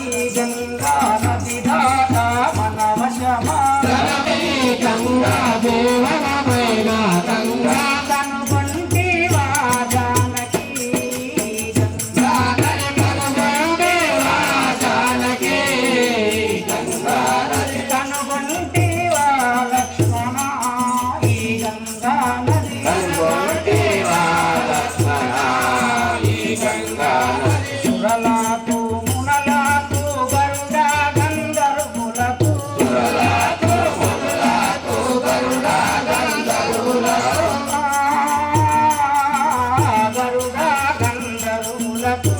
ఈ గంగా నది దాట మన వశమా, ఘనమే గంగా దేవనమైన గంగా, కనుగొంటివా జానకి గంగా, దేవా జానకి గంగా నది, కనుగొంటివా లక్ష్మణ ఈ గంగా నది, కనుగొంటివా లక్ష్మణ ఈ గంగా నది, సురలాకు మునలాకు గరుడ గంధర్వులకు, సురలాకు మునులకు గరుడ గంధర్వులకు, గరుడ గంధర్వులకు,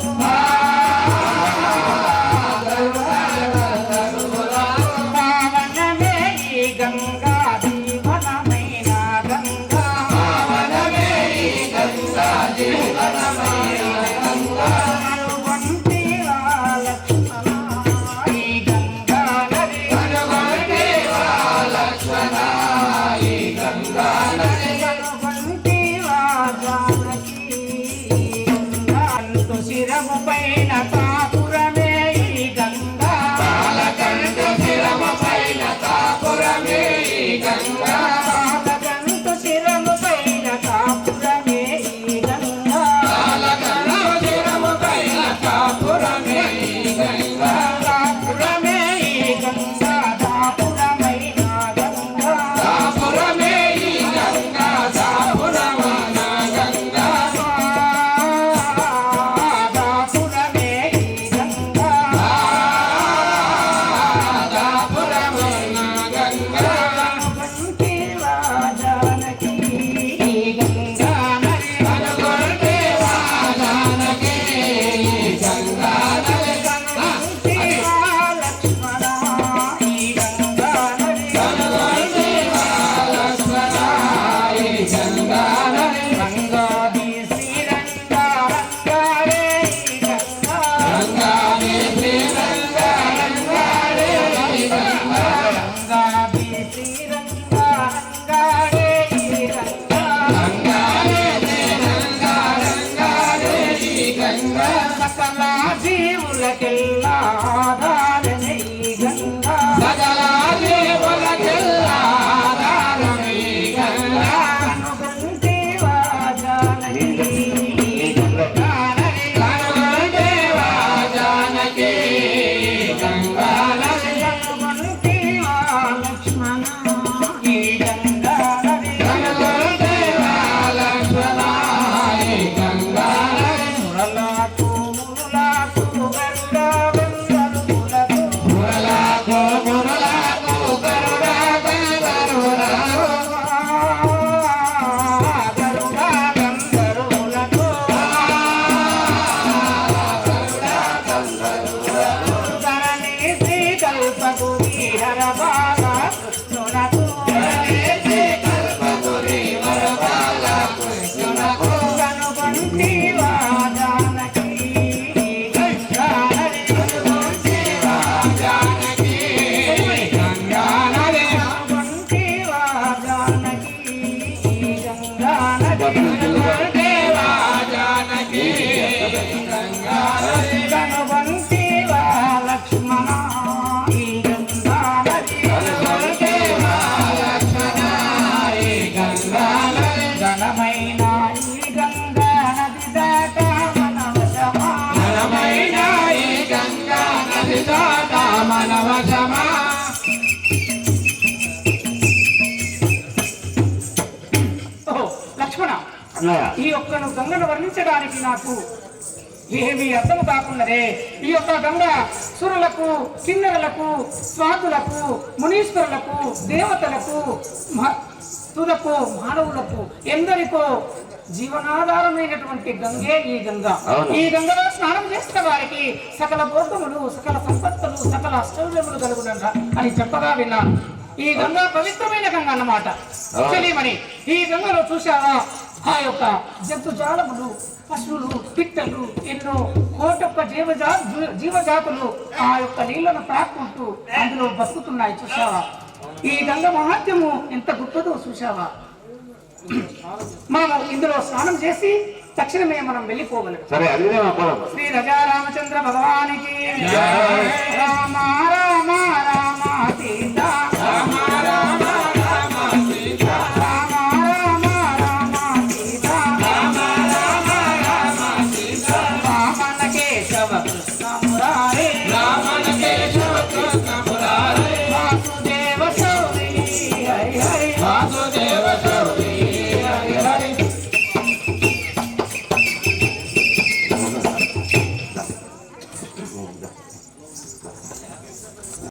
పావనమే ఈ గంగా జీవనమైన గంగా, పావనమే ఈ గంగా జీవనమైన గంగా, కనుగొంటివా లక్ష్మణ ఈ గంగా నది, కనుగొంటివా లక్ష్మణ ఈ గంగా నది, కనుగొంటివా జానకి ఉన్నాయా? ఈ యొక్క గంగను వర్ణించడానికి నాకు ఏమీ అర్థం కాకున్నదే. ఈ యొక్క గంగ సురులకు, కిన్నెరలకు, స్వాతులకు, మునీశ్వరులకు, దేవతలకు, తులకు, మానవులకు ఎందరికో జీవనాధారమైనటువంటి గంగే ఈ గంగ. ఈ గంగలో స్నానం చేసిన వారికి సకల భోగములు, సకల సంపత్తులు, సకల అష్టౌర్యములు కలుగునంట అని చెప్పగా విన్నాను. ఈ గంగ పవిత్రమైన గంగ అన్నమాట. తెలియమని ఈ గంగలో చూశావా ఆ యొక్క జంతుజాలములు, పశువులు, పిట్టలు, ఎన్నో కోటొక్క జీవజాతులు ఆ యొక్క నీళ్లను తాక్కుంటూ అందులో బతుకుతున్నాయి. చూశావా ఈ గంగ మహాత్మ్యము ఎంత గొప్పదో చూశావా. మనము ఇందులో స్నానం చేసి తక్షణమే మనం వెళ్ళిపోగలం. సరే, అది శ్రీ రజా రామచంద్ర భగవానికి రామ